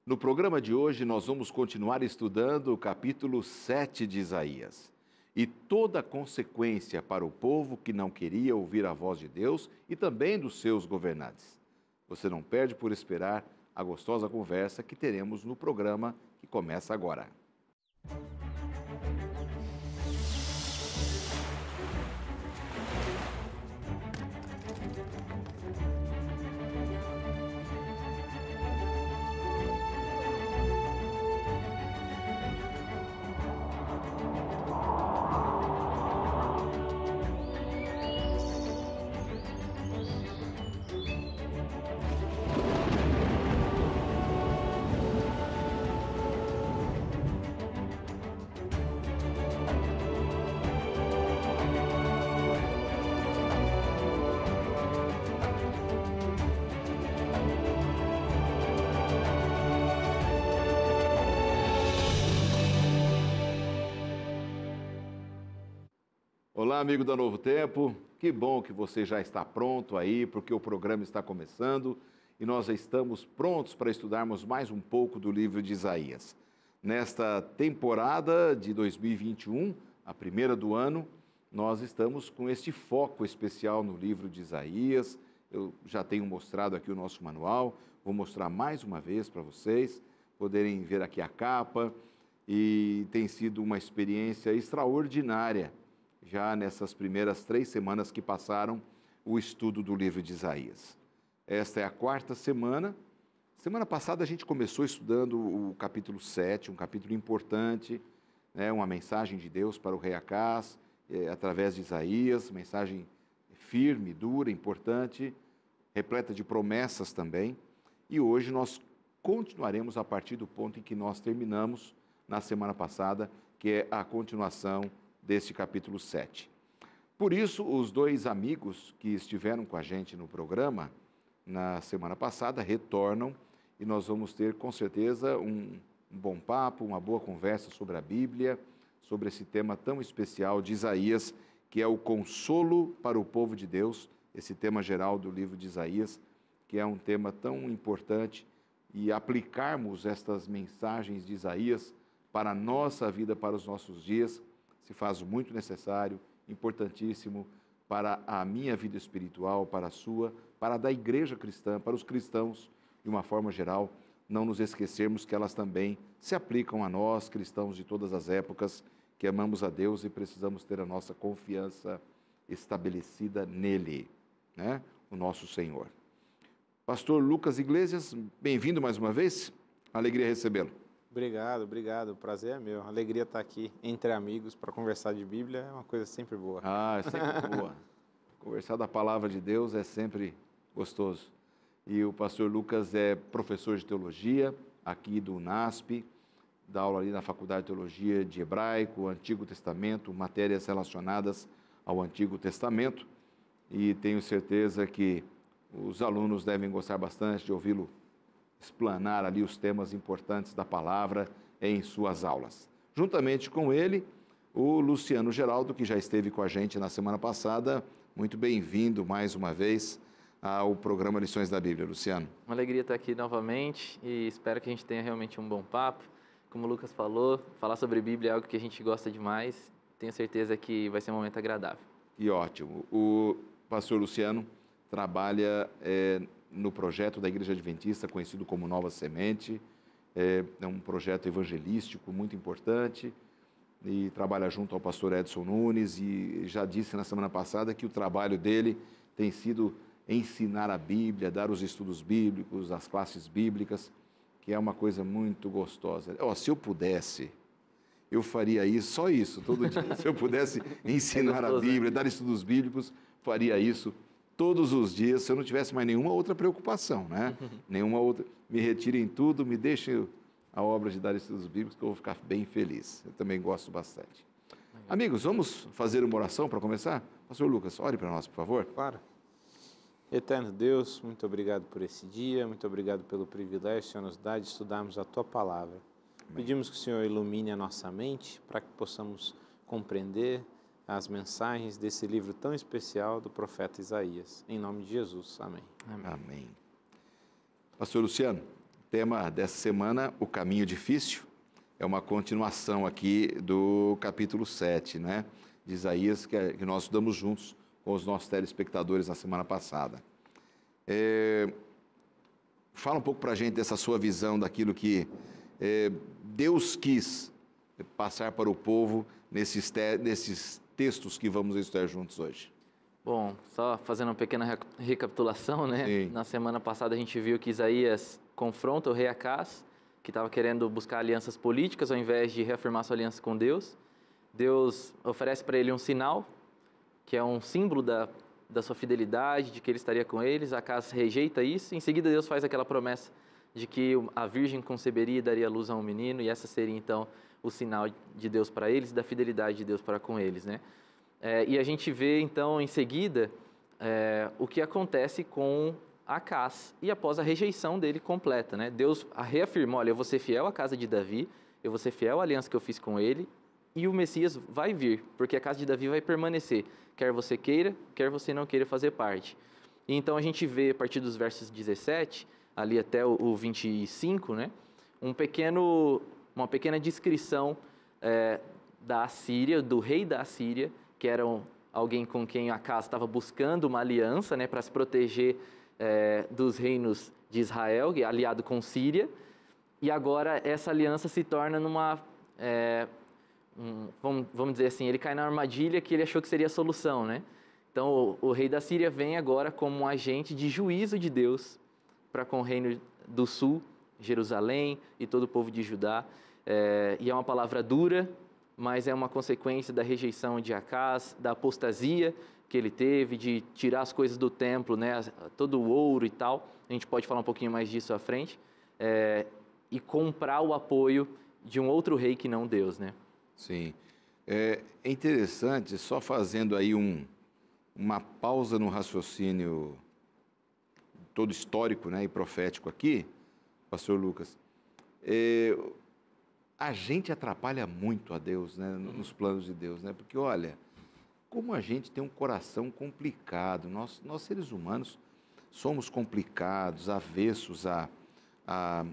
No programa de hoje, nós vamos continuar estudando o capítulo 7 de Isaías. E toda a consequência para o povo que não queria ouvir a voz de Deus e também dos seus governantes. Você não perde por esperar a gostosa conversa que teremos no programa que começa agora. Olá, amigo da Novo Tempo, que bom que você já está pronto aí, porque o programa está começando e nós já estamos prontos para estudarmos mais um pouco do livro de Isaías. Nesta temporada de 2021, a primeira do ano, nós estamos com este foco especial no livro de Isaías. Eu já tenho mostrado aqui o nosso manual, vou mostrar mais uma vez para vocês poderem ver aqui a capa, e tem sido uma experiência extraordinária já nessas primeiras 3 semanas que passaram o estudo do livro de Isaías. Esta é a 4ª semana. Semana passada a gente começou estudando o capítulo 7, um capítulo importante, né, uma mensagem de Deus para o rei Acaz, através de Isaías, mensagem firme, dura, importante, repleta de promessas também. E hoje nós continuaremos a partir do ponto em que nós terminamos na semana passada, que é a continuação deste capítulo 7. Por isso, os 2 amigos que estiveram com a gente no programa na semana passada retornam e nós vamos ter, com certeza, um bom papo, uma boa conversa sobre a Bíblia, sobre esse tema tão especial de Isaías, que é o consolo para o povo de Deus, esse tema geral do livro de Isaías, que é um tema tão importante, e aplicarmos estas mensagens de Isaías para a nossa vida, para os nossos dias, se faz muito necessário, importantíssimo para a minha vida espiritual, para a sua, para a da igreja cristã, para os cristãos, de uma forma geral, não nos esquecermos que elas também se aplicam a nós, cristãos de todas as épocas, que amamos a Deus e precisamos ter a nossa confiança estabelecida nele, né? O nosso Senhor. Pastor Lucas Iglesias, bem-vindo mais uma vez, alegria recebê-lo. Obrigado, o prazer é meu. A alegria estar aqui entre amigos para conversar de Bíblia é uma coisa sempre boa. É sempre boa. Conversar da palavra de Deus é sempre gostoso. E o pastor Lucas é professor de teologia aqui do UNASP, dá aula ali na Faculdade de Teologia de Hebraico, Antigo Testamento, matérias relacionadas ao Antigo Testamento, e tenho certeza que os alunos devem gostar bastante de ouvi-lo explanar ali os temas importantes da palavra em suas aulas. Juntamente com ele, o Luciano Geraldo, que já esteve com a gente na semana passada. Muito bem-vindo mais uma vez ao programa Lições da Bíblia, Luciano. Uma alegria estar aqui novamente e espero que a gente tenha realmente um bom papo. Como o Lucas falou, falar sobre Bíblia é algo que a gente gosta demais. Tenho certeza que vai ser um momento agradável. E ótimo. O pastor Luciano trabalha no projeto da Igreja Adventista, conhecido como Nova Semente. É um projeto evangelístico muito importante e trabalha junto ao pastor Edson Nunes, e já disse na semana passada que o trabalho dele tem sido ensinar a Bíblia, dar os estudos bíblicos, as classes bíblicas, que é uma coisa muito gostosa. Se eu pudesse, eu faria isso, só isso, todo dia. Se eu pudesse ensinar a Bíblia, dar estudos bíblicos, faria isso todos os dias, se eu não tivesse mais nenhuma outra preocupação, né? Nenhuma outra. Me retirem tudo, me deixem a obra de dar estudos bíblicos, que eu vou ficar bem feliz. Eu também gosto bastante. Amigos, vamos fazer uma oração para começar? Pastor Lucas, ore para nós, por favor. Claro. Eterno Deus, muito obrigado por esse dia, muito obrigado pelo privilégio que o Senhor nos dá de estudarmos a Tua Palavra. Amém. Pedimos que o Senhor ilumine a nossa mente para que possamos compreender as mensagens desse livro tão especial do profeta Isaías. Em nome de Jesus. Amém. Amém. Pastor Luciano, tema dessa semana, o caminho difícil, é uma continuação aqui do capítulo 7, né, de Isaías, que nós estudamos juntos com os nossos telespectadores na semana passada. Fala um pouco para a gente dessa sua visão daquilo que Deus quis passar para o povo nesses textos que vamos estudar juntos hoje. Bom, só fazendo uma pequena recapitulação, né? Sim. Na semana passada a gente viu que Isaías confronta o rei Acaz, que estava querendo buscar alianças políticas ao invés de reafirmar sua aliança com Deus. Deus oferece para ele um sinal, que é um símbolo da sua fidelidade, de que ele estaria com eles. Acaz rejeita isso. Em seguida, Deus faz aquela promessa de que a virgem conceberia e daria luz a um menino, e essa seria, então, o sinal de Deus para eles e da fidelidade de Deus para com eles, né? E a gente vê, então, em seguida, o que acontece com Acaz, e após a rejeição dele completa, né? Deus reafirmou, olha, eu vou ser fiel à casa de Davi, eu vou ser fiel à aliança que eu fiz com ele, e o Messias vai vir, porque a casa de Davi vai permanecer, quer você queira, quer você não queira fazer parte. E então a gente vê, a partir dos versos 17, ali até o 25, né? Uma pequena descrição da Assíria, do rei da Assíria, que era alguém com quem Acaz estava buscando uma aliança, né, para se proteger dos reinos de Israel, aliado com Síria, e agora essa aliança se torna vamos dizer assim, ele cai na armadilha que ele achou que seria a solução, né? Então o rei da Síria vem agora como um agente de juízo de Deus para com o reino do sul, Jerusalém e todo o povo de Judá, e é uma palavra dura, mas é uma consequência da rejeição de Acaz, da apostasia que ele teve, de tirar as coisas do templo, né, todo o ouro e tal, a gente pode falar um pouquinho mais disso à frente, e comprar o apoio de um outro rei que não Deus, né? Sim. É interessante, só fazendo aí uma pausa no raciocínio todo histórico, né, e profético aqui, pastor Lucas, a gente atrapalha muito a Deus, né, nos planos de Deus, né? Porque, olha, como a gente tem um coração complicado, nós seres humanos somos complicados, avessos a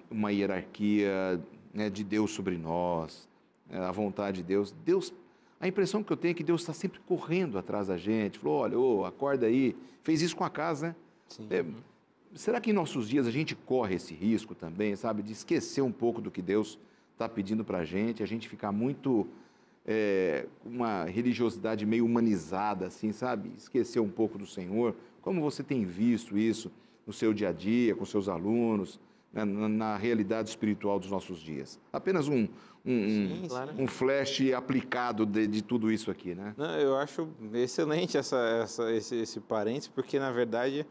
uma hierarquia, né, de Deus sobre nós, a vontade de Deus. A impressão que eu tenho é que Deus está sempre correndo atrás da gente, falou, olha, acorda aí, fez isso com a casa, né? Sim. Será que em nossos dias a gente corre esse risco também, sabe, de esquecer um pouco do que Deus está pedindo para a gente ficar muito, uma religiosidade meio humanizada, assim, sabe, esquecer um pouco do Senhor? Como você tem visto isso no seu dia a dia, com seus alunos, né, na realidade espiritual dos nossos dias? Apenas um flash aplicado de tudo isso aqui, né? Não, eu acho excelente esse parênteses, porque, na verdade,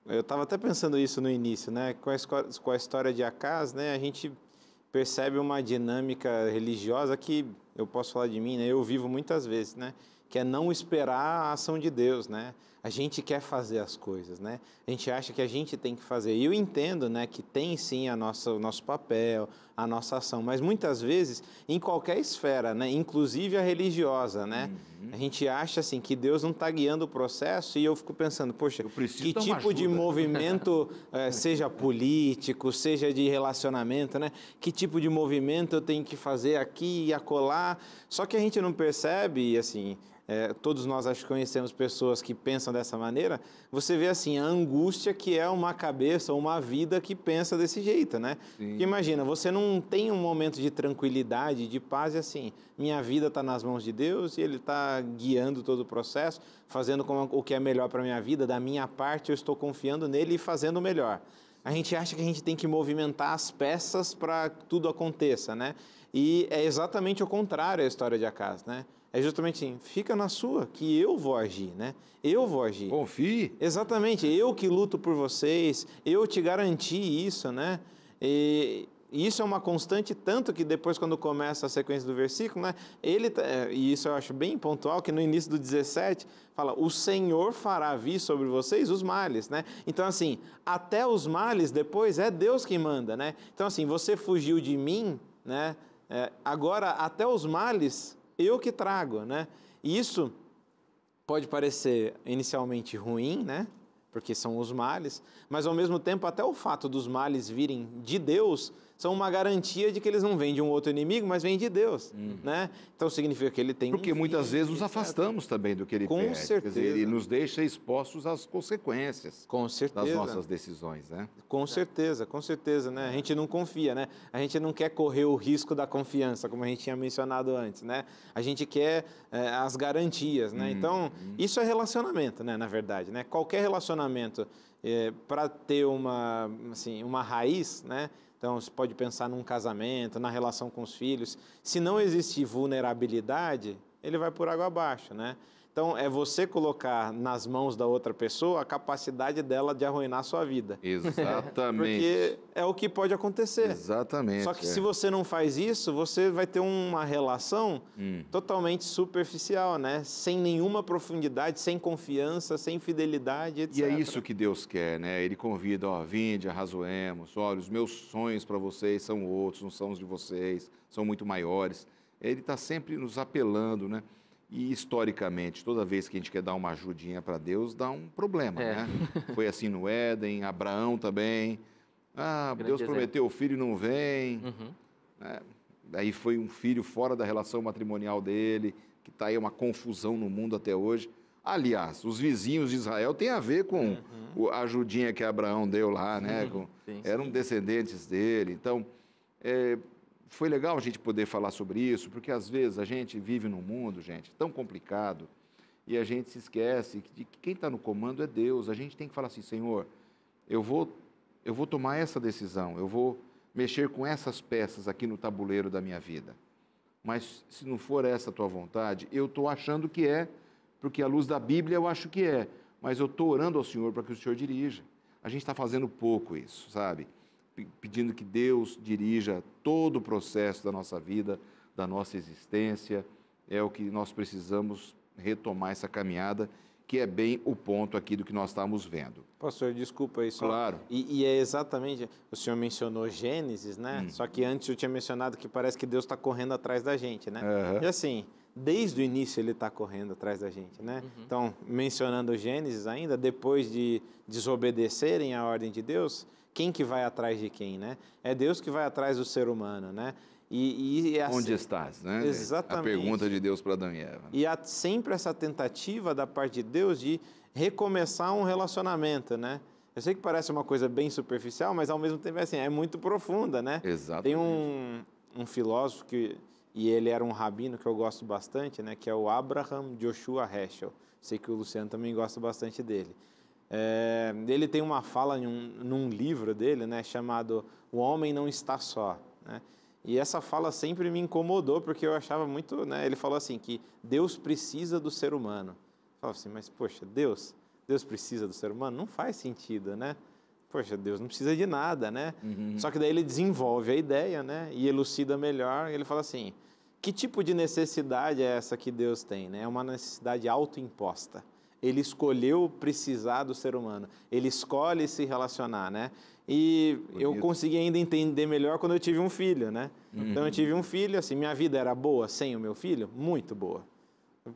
eu estava até pensando isso no início, né? Com a história de Acaz, né, a gente percebe uma dinâmica religiosa que, eu posso falar de mim, né, eu vivo muitas vezes, né, que é não esperar a ação de Deus, né? A gente quer fazer as coisas, né? A gente acha que a gente tem que fazer. E eu entendo, né, que tem sim o nosso papel, a nossa ação, mas muitas vezes, em qualquer esfera, né, inclusive a religiosa, né, a gente acha assim que Deus não está guiando o processo, e eu fico pensando, poxa, que tipo de movimento, seja político, seja de relacionamento, né, que tipo de movimento eu tenho que fazer aqui e acolá, só que a gente não percebe, assim, todos nós acho que conhecemos pessoas que pensam dessa maneira, você vê assim, a angústia que é uma cabeça ou uma vida que pensa desse jeito, né? Porque imagina, você não tem um momento de tranquilidade, de paz, e assim, minha vida está nas mãos de Deus e Ele está guiando todo o processo, fazendo o que é melhor para a minha vida, da minha parte eu estou confiando nele e fazendo o melhor. A gente acha que a gente tem que movimentar as peças para que tudo aconteça, né? E é exatamente o contrário a história de Acaz, né? É justamente assim, fica na sua, que eu vou agir, né? Eu vou agir. Confie. Exatamente, eu que luto por vocês, eu te garanti isso, né? E isso é uma constante, tanto que depois, quando começa a sequência do versículo, né? E isso eu acho bem pontual, que no início do 17, fala, o Senhor fará vir sobre vocês os males, né? Então, assim, até os males depois é Deus quem manda, né? Então, assim, você fugiu de mim, né? Agora, até os males eu que trago, né? E isso pode parecer inicialmente ruim, né? porque são os males, mas ao mesmo tempo até o fato dos males virem de Deus são uma garantia de que eles não vêm de um outro inimigo, mas vêm de Deus, né? Então significa que ele tem Porque muitas vezes nos etc. afastamos também do que ele Com pede. certeza. Quer dizer, ele nos deixa expostos às consequências Com certeza. das nossas decisões, né? Com certeza, né? A gente não confia, né? A gente não quer correr o risco da confiança, como a gente tinha mencionado antes, né? A gente quer as garantias, né? Então, isso é relacionamento, né? Na verdade, né? Qualquer relacionamento, para ter uma raiz, né? Então, você pode pensar num casamento, na relação com os filhos. Se não existir vulnerabilidade, ele vai por água abaixo, né? Então, é você colocar nas mãos da outra pessoa a capacidade dela de arruinar a sua vida. Exatamente. Porque é o que pode acontecer. Exatamente. Só que se você não faz isso, você vai ter uma relação totalmente superficial, né? Sem nenhuma profundidade, sem confiança, sem fidelidade, etc. E é isso que Deus quer, né? Ele convida, ó, vinde, arrazoemos, olha, os meus sonhos para vocês são outros, não são os de vocês, são muito maiores. Ele está sempre nos apelando, né? E, historicamente, toda vez que a gente quer dar uma ajudinha para Deus, dá um problema, né? Foi assim no Éden, Abraão também. Deus prometeu o filho e não vem. Né? Daí foi um filho fora da relação matrimonial dele, que está aí uma confusão no mundo até hoje. Aliás, os vizinhos de Israel têm a ver com a ajudinha que Abraão deu lá, né? Eram descendentes dele. Então, foi legal a gente poder falar sobre isso, porque às vezes a gente vive num mundo, gente, tão complicado, e a gente se esquece de que quem está no comando é Deus. A gente tem que falar assim, Senhor, eu vou tomar essa decisão, eu vou mexer com essas peças aqui no tabuleiro da minha vida. Mas se não for essa a tua vontade, eu estou achando que é, porque à luz da Bíblia eu acho que é, mas eu estou orando ao Senhor para que o Senhor dirija. A gente está fazendo pouco isso, sabe? Pedindo que Deus dirija todo o processo da nossa vida, da nossa existência. É o que nós precisamos retomar essa caminhada, que é bem o ponto aqui do que nós estamos vendo. Pastor, desculpa aí só. Claro. E é exatamente, o senhor mencionou Gênesis, né? Só que antes eu tinha mencionado que parece que Deus está correndo atrás da gente, né? E assim, desde o início ele está correndo atrás da gente, né? Então, mencionando Gênesis ainda, depois de desobedecerem a ordem de Deus, quem que vai atrás de quem, né? É Deus que vai atrás do ser humano, né? E assim, onde estás, né? Exatamente. A pergunta de Deus para Adão e Eva. E há sempre essa tentativa da parte de Deus de recomeçar um relacionamento, né? Eu sei que parece uma coisa bem superficial, mas ao mesmo tempo assim, é muito profunda, né? Exatamente. Tem um filósofo e ele era um rabino que eu gosto bastante, né? Que é o Abraham Joshua Heschel. Sei que o Luciano também gosta bastante dele. Ele tem uma fala num livro dele, né, chamado O Homem Não Está Só, né? E essa fala sempre me incomodou, porque eu achava muito, né, ele falou assim, que Deus precisa do ser humano. Eu falava assim, mas poxa, Deus precisa do ser humano? Não faz sentido, né? Poxa, Deus não precisa de nada, né? Só que daí ele desenvolve a ideia, né, e elucida melhor, e ele fala assim, que tipo de necessidade é essa que Deus tem, né? É uma necessidade autoimposta. Ele escolheu precisar do ser humano. Ele escolhe se relacionar, né? E eu consegui ainda entender melhor quando eu tive um filho, né? Então, eu tive um filho, assim, minha vida era boa sem o meu filho? Muito boa.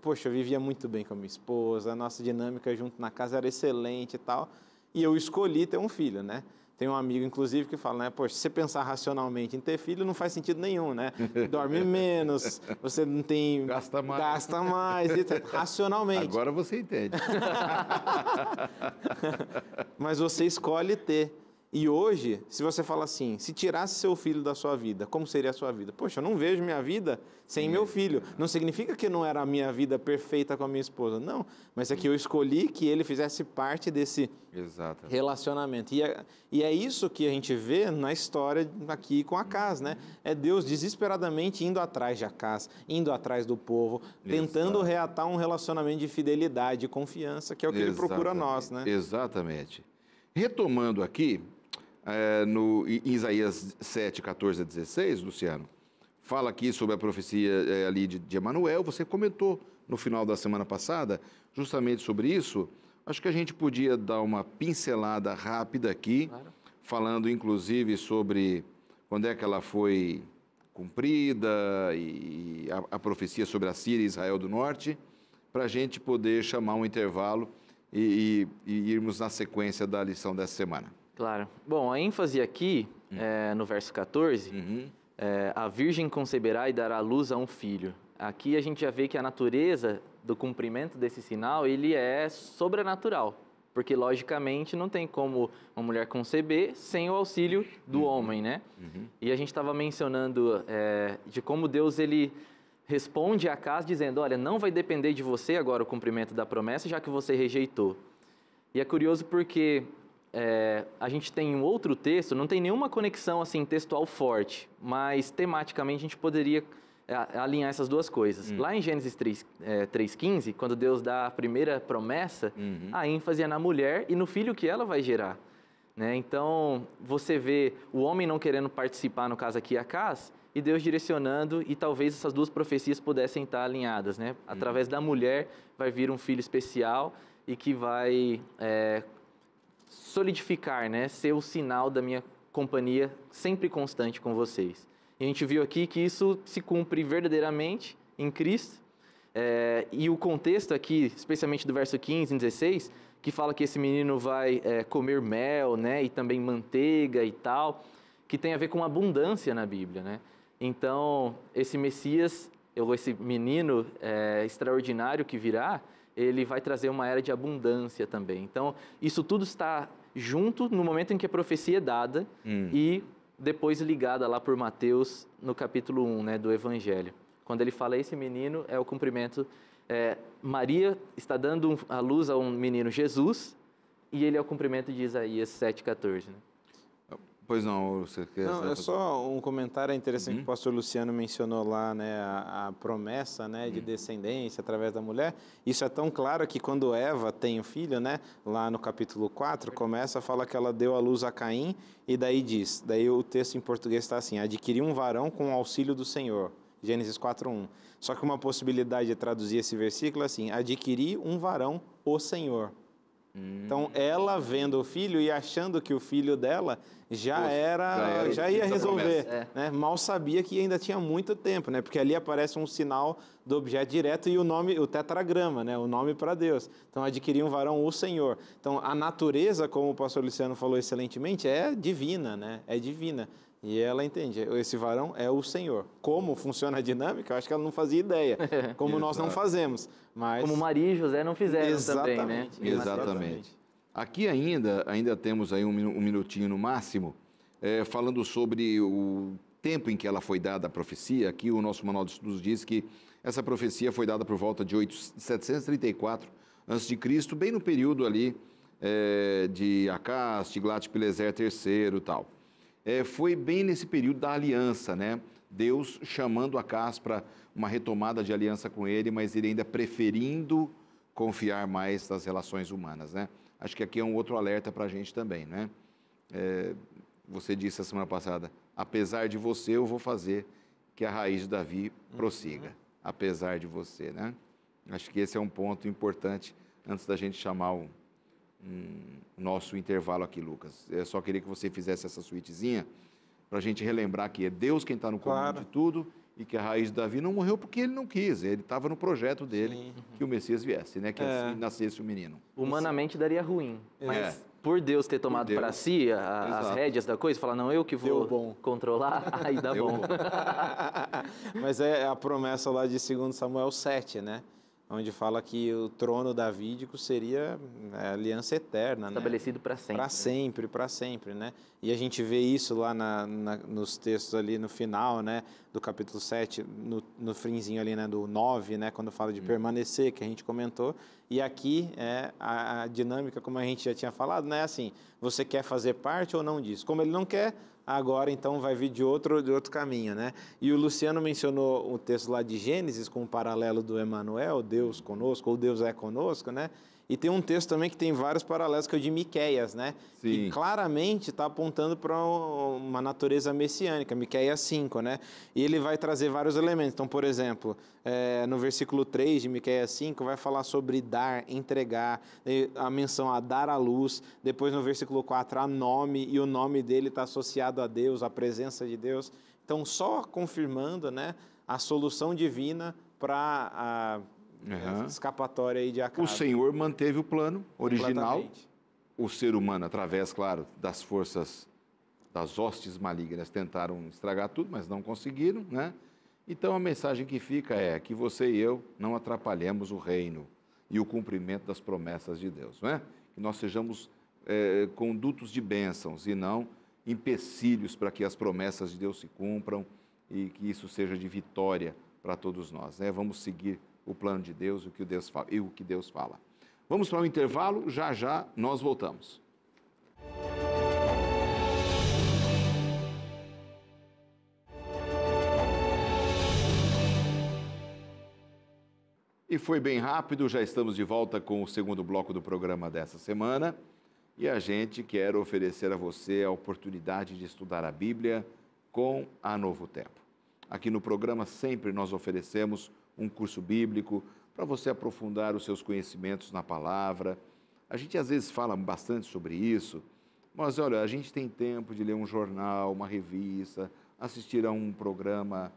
Poxa, eu vivia muito bem com a minha esposa, a nossa dinâmica junto na casa era excelente e tal. E eu escolhi ter um filho, né? Tem um amigo, inclusive, que fala, né? Poxa, se você pensar racionalmente em ter filho, não faz sentido nenhum, né? Dorme menos, você não tem... Gasta mais, racionalmente. Agora você entende. Mas você escolhe ter. E hoje, se você fala assim, se tirasse seu filho da sua vida, como seria a sua vida? Poxa, eu não vejo minha vida sem meu filho. Não significa que não era a minha vida perfeita com a minha esposa. Não, mas é que eu escolhi que ele fizesse parte desse relacionamento. E é isso que a gente vê na história aqui com Acaz, né? É Deus desesperadamente indo atrás de Acaz, indo atrás do povo, tentando reatar um relacionamento de fidelidade e confiança, que é o que ele procura a nós, né? Exatamente. Retomando aqui, em Isaías 7, 14 a 16, Luciano, fala aqui sobre a profecia ali de Emanuel. Você comentou no final da semana passada justamente sobre isso. Acho que a gente podia dar uma pincelada rápida aqui, falando inclusive sobre quando é que ela foi cumprida e a profecia sobre a Síria e Israel do Norte, para a gente poder chamar um intervalo e irmos na sequência da lição dessa semana. Claro. Bom, a ênfase aqui, no verso 14, a virgem conceberá e dará luz a um filho. Aqui a gente já vê que a natureza do cumprimento desse sinal, ele é sobrenatural. Porque, logicamente, não tem como uma mulher conceber sem o auxílio do homem, né? E a gente estava mencionando de como Deus, ele responde a Acás dizendo, olha, não vai depender de você agora o cumprimento da promessa, já que você rejeitou. E é curioso porque a gente tem um outro texto, não tem nenhuma conexão assim textual forte, mas tematicamente a gente poderia alinhar essas duas coisas. Lá em Gênesis 3,15, quando Deus dá a primeira promessa, a ênfase é na mulher e no filho que ela vai gerar. Né? Então, você vê o homem não querendo participar, no caso aqui, Acás, e Deus direcionando, e talvez essas duas profecias pudessem estar alinhadas. Né? Através da mulher vai vir um filho especial e que vai solidificar, né? Ser o sinal da minha companhia sempre constante com vocês. E a gente viu aqui que isso se cumpre verdadeiramente em Cristo. E o contexto aqui, especialmente do verso 15 e 16, que fala que esse menino vai comer mel, né? E também manteiga e tal, que tem a ver com abundância na Bíblia, né? Então, esse Messias, esse menino extraordinário que virá, ele vai trazer uma era de abundância também. Então, isso tudo está junto no momento em que a profecia é dada e depois ligada lá por Mateus no capítulo 1, né, do Evangelho. Quando ele fala esse menino, é o cumprimento. Maria está dando a luz a um menino Jesus e ele é o cumprimento de Isaías 7,14, né? Pois não, você quer... Não, é só um comentário interessante que o pastor Luciano mencionou lá, né, a promessa, né, de descendência através da mulher. Isso é tão claro que quando Eva tem um filho, né, lá no capítulo 4, começa a falar que ela deu à luz a Caim e daí o texto em português está assim, adquiriu um varão com o auxílio do Senhor, Gênesis 4:1. Só que uma possibilidade de traduzir esse versículo é assim, adquirir um varão, o Senhor. Então, ela vendo o filho e achando que o filho dela já ia resolver, né? Mal sabia que ainda tinha muito tempo, né? Porque ali aparece um sinal do objeto direto e o nome, o tetragrama, né? O nome para Deus. Então, adquirir um varão, o Senhor. Então, a natureza, como o pastor Luciano falou excelentemente, é divina, né? É divina. E ela entende, esse varão é o Senhor. Como funciona a dinâmica, eu acho que ela não fazia ideia, como nós não fazemos. Mas... Como Maria e José não fizeram também, né? Exatamente. Aqui ainda temos aí um minutinho no máximo, falando sobre o tempo em que ela foi dada a profecia. Aqui o nosso manual de estudos diz que essa profecia foi dada por volta de 734 a.C., bem no período ali de Acás, Tiglat-Pileser III e tal. Foi bem nesse período da aliança, né? Deus chamando Acás para uma retomada de aliança com ele, mas ele ainda preferindo confiar mais nas relações humanas, né? Acho que aqui é um outro alerta para a gente também, né? Você disse a semana passada, apesar de você, eu vou fazer que a raiz de Davi prossiga, apesar de você, né? Acho que esse é um ponto importante antes da gente chamar o nosso intervalo aqui, Lucas. Eu só queria que você fizesse essa suítezinha para a gente relembrar que é Deus quem está no comando de tudo e que a raiz de Davi não morreu porque ele não quis, ele estava no projeto dele que o Messias viesse, né? Que assim nascesse o menino. Humanamente daria ruim, mas por Deus ter tomado para si as rédeas da coisa, falar, não, eu que vou controlar, aí dá bom. Mas é a promessa lá de 2 Samuel 7, né? Onde fala que o trono davídico seria a aliança eterna, estabelecido para sempre. Para sempre, né? E a gente vê isso lá nos textos ali no final, né? Do capítulo 7, no finzinho ali, né? Do 9, né? Quando fala de permanecer, que a gente comentou. E aqui a dinâmica, como a gente já tinha falado, né? Assim, você quer fazer parte ou não disso? Como ele não quer, agora então vai vir de outro caminho, né? E o Luciano mencionou o texto lá de Gênesis com o paralelo do Emanuel, Deus conosco, ou Deus é conosco, né? E tem um texto também que tem vários paralelos, que é o de Miqueias, né? Sim. Que claramente está apontando para uma natureza messiânica, Miqueias 5, né? E ele vai trazer vários elementos. Então, por exemplo, no versículo 3 de Miqueias 5, vai falar sobre dar, entregar, a menção a dar à luz. Depois, no versículo 4, a nome, e o nome dele está associado a Deus, a presença de Deus. Então, só confirmando, né, a solução divina para escapatória aí de Acabe. O Senhor manteve o plano original. Completamente. O ser humano, através, claro, das forças, das hostes malignas, tentaram estragar tudo, mas não conseguiram, né? Então, a mensagem que fica é que você e eu não atrapalhemos o reino e o cumprimento das promessas de Deus, não é? Que nós sejamos condutos de bênçãos e não empecilhos para que as promessas de Deus se cumpram e que isso seja de vitória para todos nós, né? Vamos seguir o plano de Deus, o que Deus fala, e o que Deus fala. Vamos para um intervalo, já já nós voltamos. E foi bem rápido, já estamos de volta com o segundo bloco do programa dessa semana e a gente quer oferecer a você a oportunidade de estudar a Bíblia com a Novo Tempo. Aqui no programa sempre nós oferecemos um curso bíblico para você aprofundar os seus conhecimentos na palavra. A gente às vezes fala bastante sobre isso, mas olha, a gente tem tempo de ler um jornal, uma revista, assistir a um programa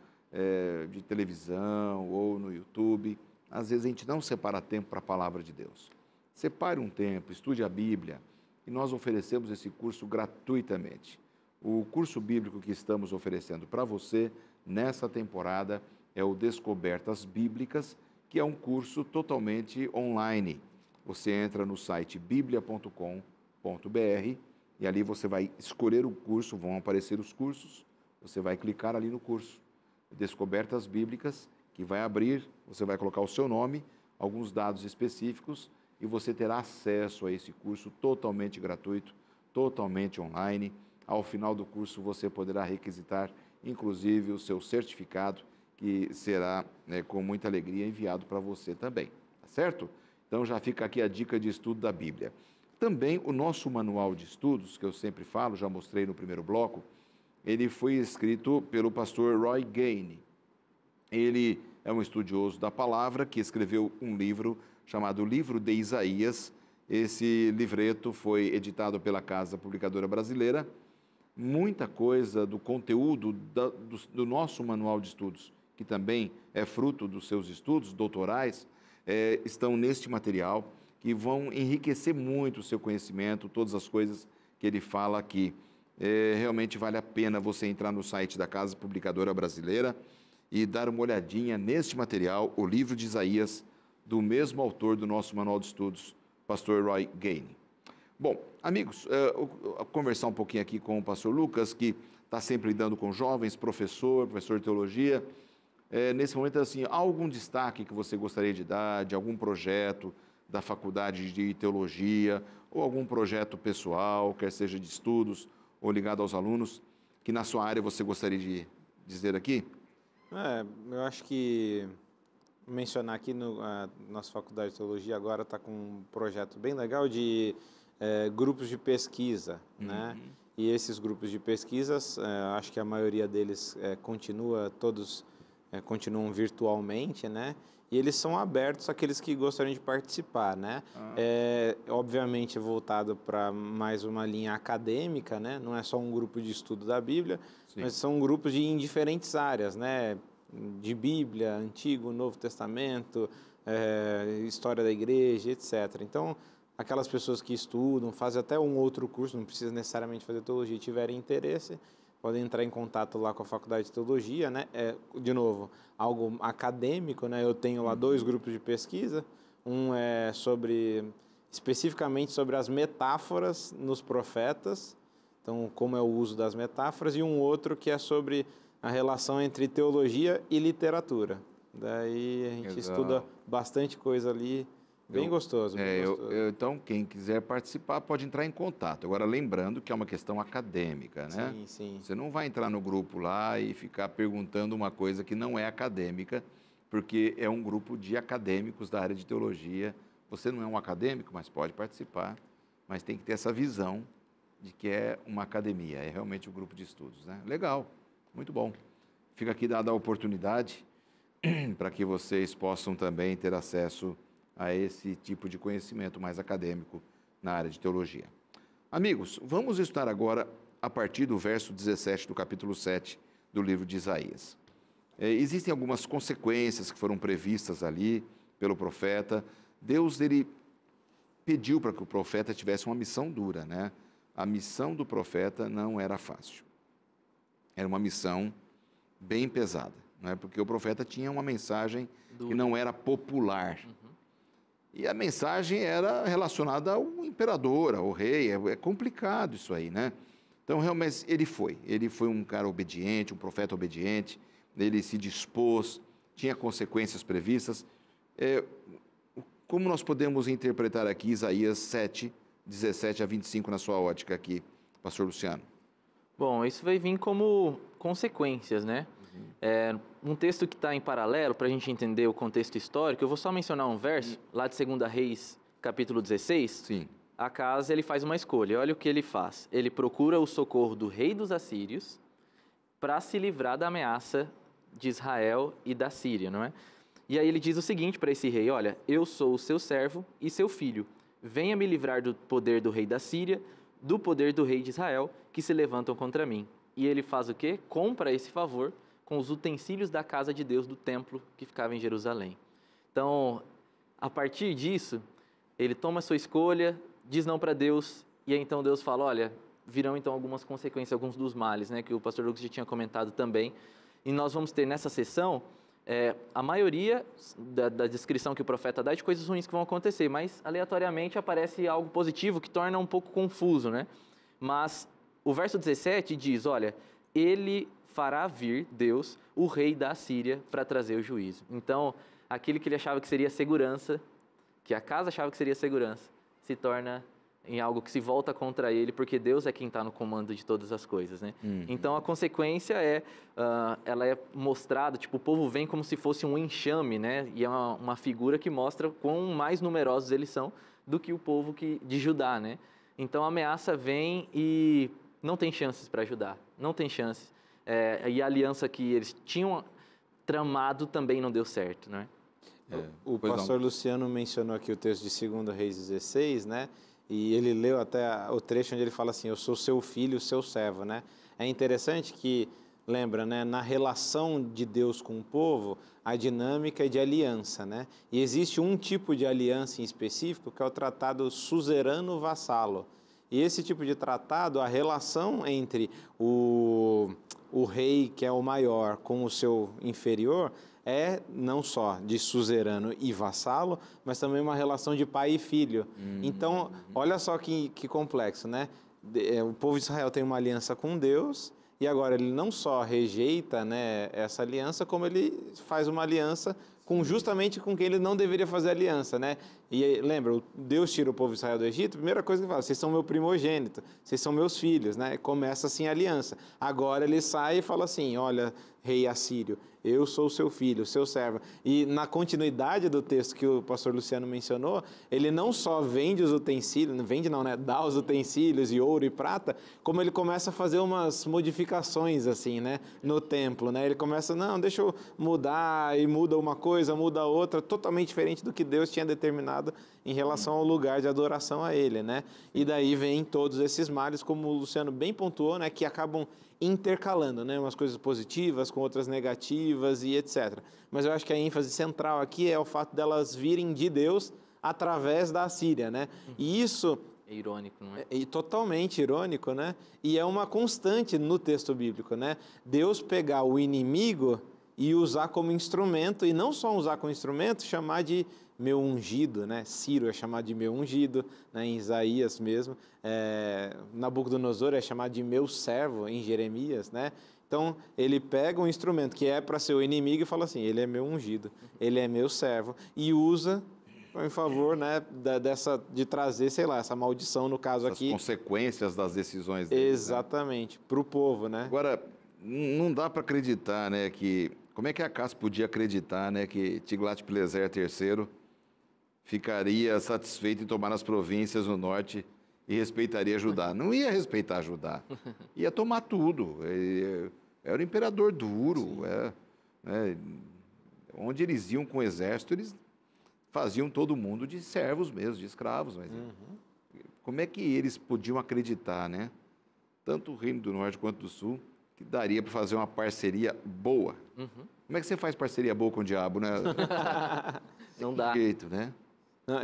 de televisão ou no YouTube. Às vezes a gente não separa tempo para a palavra de Deus. Separe um tempo, estude a Bíblia e nós oferecemos esse curso gratuitamente. O curso bíblico que estamos oferecendo para você nessa temporada é o Descobertas Bíblicas, que é um curso totalmente online. Você entra no site biblia.com.br e ali você vai escolher o curso, vão aparecer os cursos, você vai clicar ali no curso Descobertas Bíblicas, que vai abrir, você vai colocar o seu nome, alguns dados específicos e você terá acesso a esse curso totalmente gratuito, totalmente online. Ao final do curso você poderá requisitar, inclusive, o seu certificado, que será, com muita alegria, enviado para você também, tá certo? Então já fica aqui a dica de estudo da Bíblia. Também o nosso manual de estudos, que eu sempre falo, já mostrei no primeiro bloco, ele foi escrito pelo pastor Roy Gaine. Ele é um estudioso da palavra que escreveu um livro chamado Livro de Isaías. Esse livreto foi editado pela Casa Publicadora Brasileira. Muita coisa do conteúdo do nosso manual de estudos, que também é fruto dos seus estudos doutorais, estão neste material, que vão enriquecer muito o seu conhecimento, todas as coisas que ele fala aqui. Realmente vale a pena você entrar no site da Casa Publicadora Brasileira e dar uma olhadinha neste material, o livro de Isaías, do mesmo autor do nosso manual de estudos, pastor Roy Gaine. Bom, amigos, conversar um pouquinho aqui com o pastor Lucas, que está sempre lidando com jovens, professor de teologia. Nesse momento, assim, há algum destaque que você gostaria de dar, de algum projeto da faculdade de teologia, ou algum projeto pessoal, quer seja de estudos ou ligado aos alunos, que na sua área você gostaria de dizer aqui? Eu acho que mencionar aqui a nossa faculdade de teologia agora está com um projeto bem legal de grupos de pesquisa, né? E esses grupos de pesquisas, acho que a maioria deles continuam virtualmente, né? E eles são abertos àqueles que gostariam de participar, né? Obviamente voltado para mais uma linha acadêmica, né? Não é só um grupo de estudo da Bíblia, sim, mas são grupos em diferentes áreas, né? De Bíblia, Antigo, Novo Testamento, história da igreja, etc. Então, aquelas pessoas que estudam, fazem até um outro curso, não precisa necessariamente fazer teologia, tiverem interesse, podem entrar em contato lá com a Faculdade de Teologia, né? De novo, algo acadêmico, né? Eu tenho lá 2 grupos de pesquisa, um é especificamente sobre as metáforas nos profetas, então como é o uso das metáforas, e um outro que é sobre a relação entre teologia e literatura. Daí a gente estuda bastante coisa ali, bem gostoso. Então, quem quiser participar pode entrar em contato. Agora, lembrando que é uma questão acadêmica, né? Sim, sim. Você não vai entrar no grupo lá e ficar perguntando uma coisa que não é acadêmica, porque é um grupo de acadêmicos da área de teologia. Você não é um acadêmico, mas pode participar, mas tem que ter essa visão de que é uma academia, é realmente um grupo de estudos, né? Legal, muito bom. Fica aqui dada a oportunidade para que vocês possam também ter acesso a esse tipo de conhecimento mais acadêmico na área de teologia. Amigos, vamos estudar agora a partir do verso 17 do capítulo 7 do livro de Isaías. Existem algumas consequências que foram previstas ali pelo profeta. Deus, ele pediu para que o profeta tivesse uma missão dura, né? A missão do profeta não era fácil. Era uma missão bem pesada, não é? Porque o profeta tinha uma mensagem que não era popular. E a mensagem era relacionada ao imperador, ao rei. É complicado isso aí, né? Então, realmente, ele foi um cara obediente, um profeta obediente. Ele se dispôs, tinha consequências previstas. Como nós podemos interpretar aqui Isaías 7, 17 a 25 na sua ótica aqui, pastor Luciano? Bom, isso vai vir como consequências, né? Um texto que está em paralelo, para a gente entender o contexto histórico, eu vou só mencionar um verso, lá de 2 Reis, capítulo 16. Sim. Acas, ele faz uma escolha. Olha o que ele faz. Ele procura o socorro do rei dos assírios para se livrar da ameaça de Israel e da Síria, não é? E aí ele diz o seguinte para esse rei: olha, eu sou o seu servo e seu filho. Venha me livrar do poder do rei da Síria, do poder do rei de Israel, que se levantam contra mim. E ele faz o quê? Compra esse favor com os utensílios da casa de Deus, do templo que ficava em Jerusalém. Então, a partir disso, ele toma a sua escolha, diz não para Deus, e aí então Deus fala: olha, virão então algumas consequências, alguns dos males, né, que o pastor Lucas já tinha comentado também. E nós vamos ter nessa sessão a maioria da descrição que o profeta dá de coisas ruins que vão acontecer, mas aleatoriamente aparece algo positivo que torna um pouco confuso, né? Mas o verso 17 diz: olha, ele fará vir, Deus, o rei da Assíria para trazer o juízo. Então, aquilo que ele achava que seria segurança, que a casa achava que seria segurança, se torna em algo que se volta contra ele, porque Deus é quem está no comando de todas as coisas, né? Então, a consequência ela é mostrada, tipo, o povo vem como se fosse um enxame, né? E é uma figura que mostra quão mais numerosos eles são do que o povo de Judá, né? Então, a ameaça vem e não tem chances para ajudar, não tem chances. E a aliança que eles tinham tramado também não deu certo, né? O pastor Luciano mencionou aqui o texto de 2 Reis 16, né? E ele leu até o trecho onde ele fala assim: eu sou seu filho, seu servo, né? É interessante que, lembra, né? Na relação de Deus com o povo, a dinâmica é de aliança, né? E existe um tipo de aliança em específico, que é o tratado suzerano-vassalo. E esse tipo de tratado, a relação entre o rei, que é o maior, com o seu inferior, é não só de suzerano e vassalo, mas também uma relação de pai e filho. Então, olha só que complexo, né? O povo de Israel tem uma aliança com Deus, e agora ele não só rejeita, né, essa aliança, como ele faz uma aliança justamente com quem ele não deveria fazer aliança, né? E lembra, Deus tira o povo de Israel do Egito, a primeira coisa que ele fala: vocês são meu primogênito, vocês são meus filhos, né? Começa assim a aliança. Agora ele sai e fala assim: olha, rei assírio, eu sou o seu filho, o seu servo. E na continuidade do texto que o pastor Luciano mencionou, ele não só vende os utensílios, dá os utensílios e ouro e prata, como ele começa a fazer umas modificações assim, né, no templo, né? Ele começa: não, deixa eu mudar, e muda uma coisa, muda outra, totalmente diferente do que Deus tinha determinado em relação ao lugar de adoração a ele, né? E daí vem todos esses males, como o Luciano bem pontuou, né, que acabam intercalando, né, umas coisas positivas com outras negativas e etc. Mas eu acho que a ênfase central aqui é o fato delas virem de Deus através da Assíria, né? E isso é irônico, não é? E totalmente irônico, né? E é uma constante no texto bíblico, né? Deus pegar o inimigo e usar como instrumento, e não só usar como instrumento, chamar de meu ungido, né? Ciro é chamado de meu ungido, né? Em Isaías mesmo. Nabucodonosor é chamado de meu servo, em Jeremias, né? Então, ele pega um instrumento que é para ser o inimigo e fala assim: ele é meu ungido, ele é meu servo, e usa em favor, né, de trazer, sei lá, essa maldição, no caso aqui. As consequências das decisões dele. Exatamente, para o povo, né? Agora, não dá para acreditar, né, que... Como é que Acas podia acreditar, né, que Tiglat-Pileser III ficaria satisfeito em tomar as províncias no norte e respeitaria Judá? Não ia respeitar Judá, ia tomar tudo. Era o imperador duro. Onde eles iam com o exército, eles faziam todo mundo de servos mesmo, de escravos. Mas como é que eles podiam acreditar, né? Tanto o Reino do Norte quanto do Sul, que daria para fazer uma parceria boa. Como é que você faz parceria boa com o diabo, né? Não dá. Jeito, né? Não,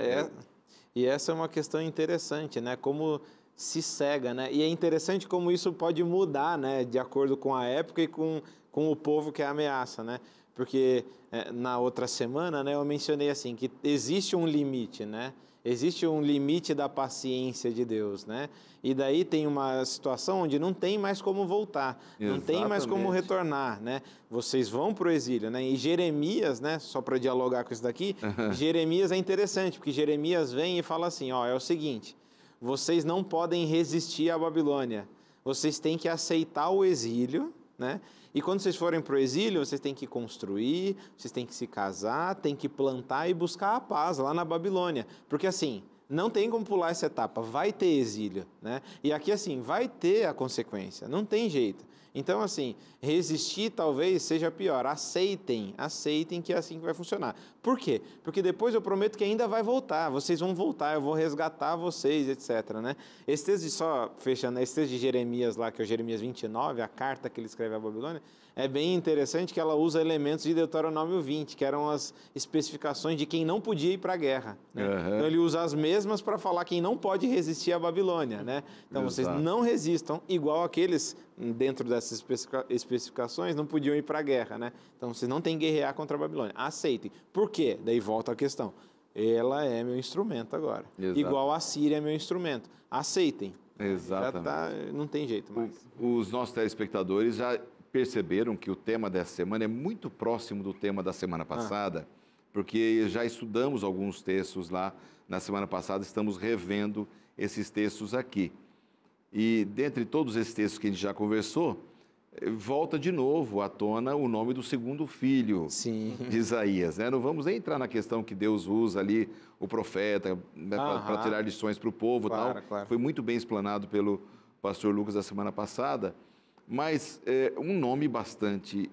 e essa é uma questão interessante, né? Como se cega, né? E é interessante como isso pode mudar, né? De acordo com a época e com o povo que é a ameaça, né? Porque na outra semana, né, eu mencionei assim, que existe um limite, né? Existe um limite da paciência de Deus, né? E daí tem uma situação onde não tem mais como voltar, não tem mais como retornar, né? Vocês vão para o exílio, né? E Jeremias, né? Só para dialogar com isso daqui, Jeremias é interessante, porque Jeremias vem e fala assim, ó, é o seguinte, vocês não podem resistir à Babilônia, vocês têm que aceitar o exílio, né? E quando vocês forem para o exílio, vocês têm que construir, vocês têm que se casar, têm que plantar e buscar a paz lá na Babilônia. Porque assim, não tem como pular essa etapa, vai ter exílio, né? E aqui assim, vai ter a consequência, não tem jeito. Então assim, resistir talvez seja pior, aceitem que é assim que vai funcionar. Por quê? Porque depois eu prometo que ainda vai voltar, vocês vão voltar, eu vou resgatar vocês, etc, né? Esse texto só fechando, esse texto de Jeremias lá, que é o Jeremias 29, a carta que ele escreve à Babilônia, é bem interessante que ela usa elementos de Deuteronômio 20, que eram as especificações de quem não podia ir para a guerra, né? Então ele usa as mesmas para falar quem não pode resistir à Babilônia, né? Então vocês não resistam, igual aqueles dentro dessas especificações não podiam ir para a guerra, né? Então vocês não têm que guerrear contra a Babilônia. Aceitem. Por quê? Daí volta a questão. Ela é meu instrumento agora. Igual a Síria é meu instrumento. Aceitem. Exatamente. Não tem jeito mais. Os nossos telespectadores já perceberam que o tema dessa semana é muito próximo do tema da semana passada, porque já estudamos alguns textos lá na semana passada, estamos revendo esses textos aqui. E dentre todos esses textos que a gente já conversou, volta de novo à tona o nome do segundo filho de Isaías, né? Não vamos nem entrar na questão que Deus usa ali o profeta, né, para tirar lições para o povo, tal. Foi muito bem explanado pelo pastor Lucas da semana passada, mas um nome bastante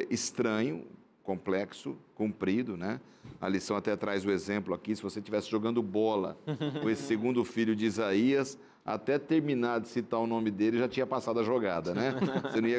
estranho, complexo, comprido, né? A lição até traz o exemplo aqui, se você estivesse jogando bola com esse segundo filho de Isaías, até terminar de citar o nome dele, já tinha passado a jogada, né?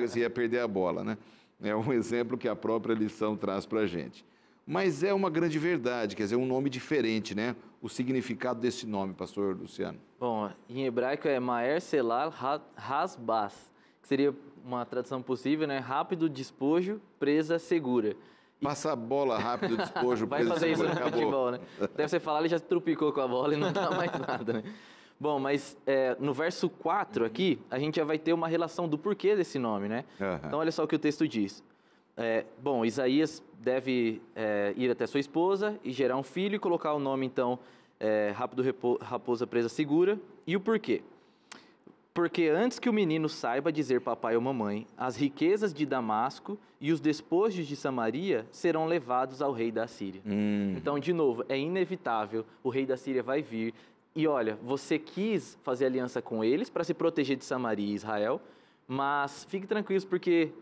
Você ia perder a bola, né? É um exemplo que a própria lição traz para a gente. Mas é uma grande verdade, quer dizer, um nome diferente, né? O significado desse nome, pastor Luciano. Bom, em hebraico é Maer Selal Hasbaz, que seria uma tradução possível, né? Rápido despojo, presa segura. Passa a bola rápido, despojo, vai fazer isso no futebol, né? Deve você falar, ele já trupicou com a bola e não dá mais nada, né? Bom, mas no verso 4 aqui, a gente já vai ter uma relação do porquê desse nome, né? Então, olha só o que o texto diz. Bom, Isaías deve ir até sua esposa e gerar um filho e colocar o nome, então, rápido raposa presa segura. E o porquê? Porque antes que o menino saiba dizer papai ou mamãe, as riquezas de Damasco e os despojos de Samaria serão levados ao rei da Síria. Então, de novo, é inevitável, o rei da Síria vai vir. E olha, você quis fazer aliança com eles para se proteger de Samaria e Israel, mas fique tranquilos porque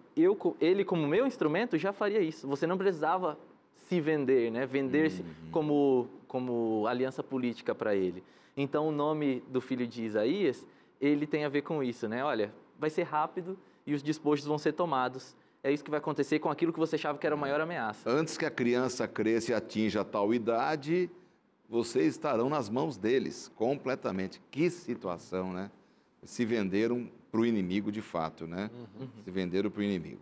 ele, como meu instrumento, já faria isso. Você não precisava se vender, né? Vender-se como aliança política para ele. Então, o nome do filho de Isaías, ele tem a ver com isso, né? Olha, vai ser rápido e os despojos vão ser tomados. É isso que vai acontecer com aquilo que você achava que era a maior ameaça. Antes que a criança cresça e atinja tal idade, vocês estarão nas mãos deles, completamente. Que situação, né? Se venderam para o inimigo de fato, né? Se venderam para o inimigo.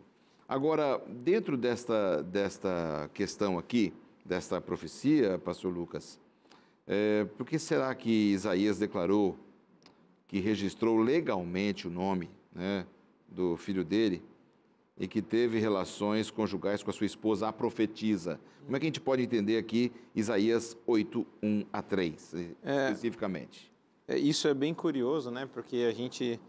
Agora, dentro desta questão aqui, desta profecia, pastor Lucas, por que será que Isaías declarou que registrou legalmente o nome, né, do filho dele e que teve relações conjugais com a sua esposa, a profetisa? Como é que a gente pode entender aqui Isaías 8, 1 a 3, especificamente? Isso é bem curioso, né? Porque a gente,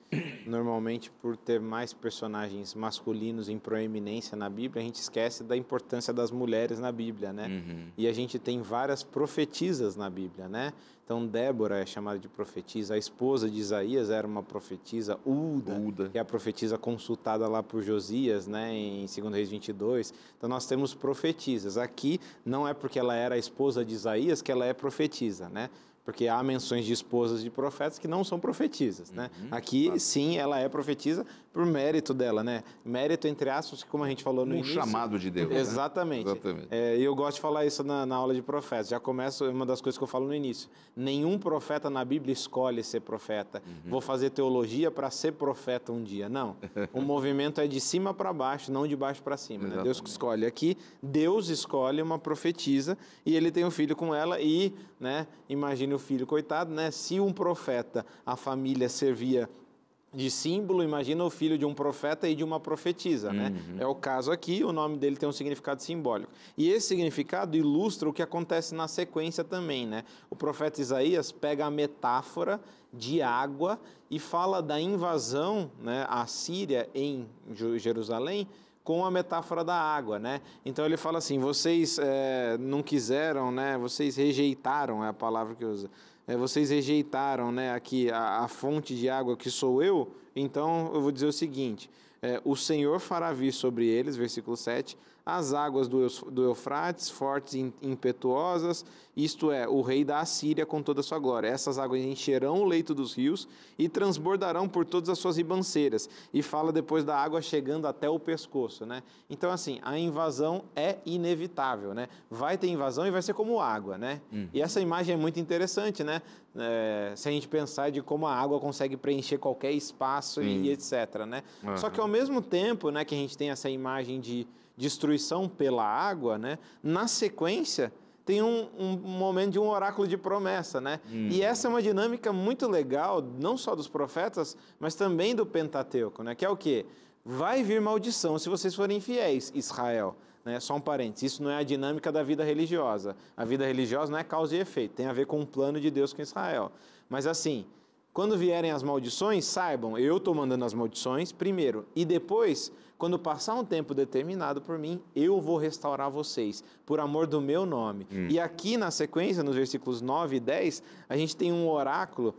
normalmente, por ter mais personagens masculinos em proeminência na Bíblia, a gente esquece da importância das mulheres na Bíblia, né? E a gente tem várias profetisas na Bíblia, né? Então, Débora é chamada de profetisa, a esposa de Isaías era uma profetisa, Ulda, que é a profetisa consultada lá por Josias, né? Em 2 Reis 22. Então, nós temos profetisas. Aqui, não é porque ela era a esposa de Isaías que ela é profetisa, né? Porque há menções de esposas de profetas que não são profetisas, né? Aqui, sim, ela é profetisa por mérito dela, né? Mérito, entre aspas, como a gente falou no início. chamado de Deus. Exatamente. Né? Exatamente. E eu gosto de falar isso na aula de profetas. Já começa uma das coisas que eu falo no início. Nenhum profeta na Bíblia escolhe ser profeta. Vou fazer teologia para ser profeta um dia. Não. O movimento é de cima para baixo, não de baixo para cima. Né? Deus que escolhe. Aqui, Deus escolhe uma profetisa e ele tem um filho com ela e, né, imagine o filho, coitado, né? Se um profeta, a família servia de símbolo, imagina o filho de um profeta e de uma profetisa, né? É o caso aqui, o nome dele tem um significado simbólico. E esse significado ilustra o que acontece na sequência também, né? O profeta Isaías pega a metáfora de água e fala da invasão, né, à Síria em Jerusalém, com a metáfora da água, né? Então ele fala assim, vocês não quiseram, né? Vocês rejeitaram, é a palavra que usa. Vocês rejeitaram, né, aqui a fonte de água que sou eu, então eu vou dizer o seguinte, o Senhor fará vir sobre eles, versículo 7, as águas do Eufrates, fortes e impetuosas, isto é, o rei da Assíria com toda a sua glória. Essas águas encherão o leito dos rios e transbordarão por todas as suas ribanceiras. E fala depois da água chegando até o pescoço, né? Então, assim, a invasão é inevitável, né? Vai ter invasão e vai ser como água, né? E essa imagem é muito interessante, né? Se a gente pensar de como a água consegue preencher qualquer espaço e etc, né? Só que ao mesmo tempo, né, que a gente tem essa imagem de destruição pela água, né? Na sequência, tem um momento de um oráculo de promessa, né? E essa é uma dinâmica muito legal, não só dos profetas, mas também do Pentateuco, né? Que é o quê? Vai vir maldição se vocês forem infiéis, Israel. Né? Só um parênteses, isso não é a dinâmica da vida religiosa. A vida religiosa não é causa e efeito, tem a ver com o plano de Deus com Israel. Mas assim, quando vierem as maldições, saibam, eu estou mandando as maldições primeiro, e depois, quando passar um tempo determinado por mim, eu vou restaurar vocês, por amor do meu nome. E aqui na sequência, nos versículos 9 e 10, a gente tem um oráculo,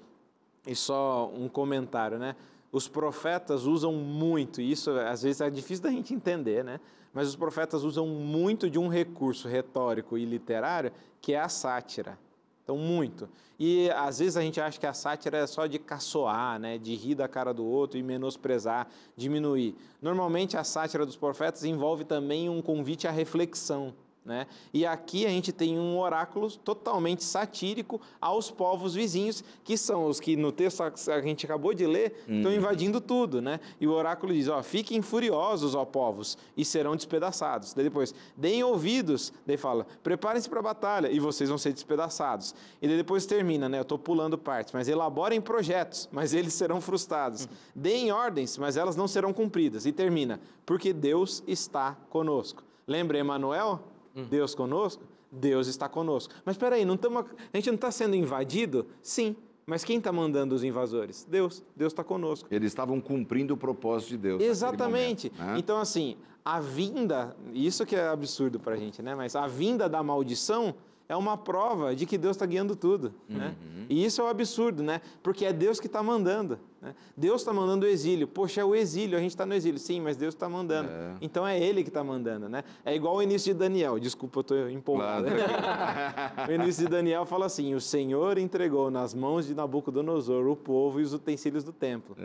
e só um comentário, né? Os profetas usam muito, e isso às vezes é difícil da gente entender, né? Mas os profetas usam muito de um recurso retórico e literário, que é a sátira. Então, muito. E, às vezes, a gente acha que a sátira é só de caçoar, né? De rir da cara do outro e menosprezar, diminuir. Normalmente, a sátira dos profetas envolve também um convite à reflexão, né? E aqui a gente tem um oráculo totalmente satírico aos povos vizinhos, que são os que no texto que a gente acabou de ler estão invadindo tudo, né? E o oráculo diz, ó, fiquem furiosos, ó povos, e serão despedaçados. Daí depois, deem ouvidos, daí fala, preparem-se para a batalha, e vocês vão ser despedaçados. E daí depois termina, né? Eu estou pulando partes, mas elaborem projetos, mas eles serão frustrados. Deem ordens, mas elas não serão cumpridas. E termina, porque Deus está conosco. Lembra Emanuel? Deus conosco? Deus está conosco. Mas espera aí, a gente não está sendo invadido? Sim, mas quem está mandando os invasores? Deus. Deus está conosco. Eles estavam cumprindo o propósito de Deus. Exatamente. Momento, né? Então, assim, a vinda, isso que é absurdo para a gente, né? Mas a vinda da maldição é uma prova de que Deus está guiando tudo, né? E isso é um absurdo, né? Porque é Deus que está mandando, né? Deus está mandando o exílio. Poxa, é o exílio, a gente está no exílio. Sim, mas Deus está mandando. Então é Ele que está mandando, né? É igual o início de Daniel. Desculpa, eu estou empolgado. Claro. O início de Daniel fala assim, o Senhor entregou nas mãos de Nabucodonosor o povo e os utensílios do templo.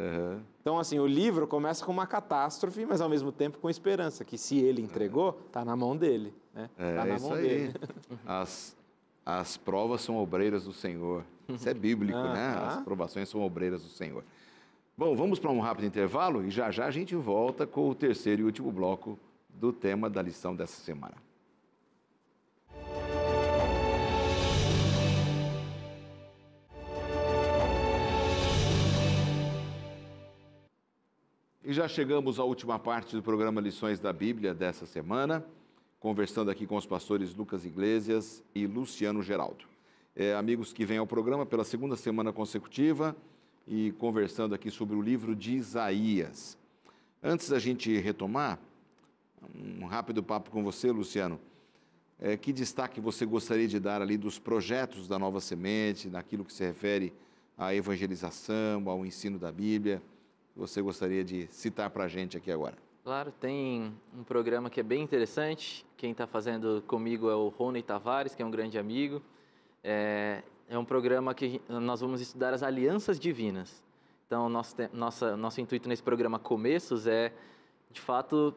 Então, assim, o livro começa com uma catástrofe, mas ao mesmo tempo com esperança, que se Ele entregou, está na mão dele, né? Está na mão dele. As provas são obreiras do Senhor. Isso é bíblico, né? As provações são obreiras do Senhor. Bom, vamos para um rápido intervalo e já já a gente volta com o terceiro e último bloco do tema da lição dessa semana. E já chegamos à última parte do programa Lições da Bíblia dessa semana, conversando aqui com os pastores Lucas Iglesias e Luciano Geraldo. Amigos que vêm ao programa pela segunda semana consecutiva e conversando aqui sobre o livro de Isaías. Antes da gente retomar, um rápido papo com você, Luciano. Que destaque você gostaria de dar ali dos projetos da Nova Semente, naquilo que se refere à evangelização, ao ensino da Bíblia? Você gostaria de citar para a gente aqui agora? Claro, tem um programa que é bem interessante. Quem está fazendo comigo é o Rony Tavares, que é um grande amigo. é um programa que nós vamos estudar as alianças divinas. Então, nosso intuito nesse programa Começos é, de fato,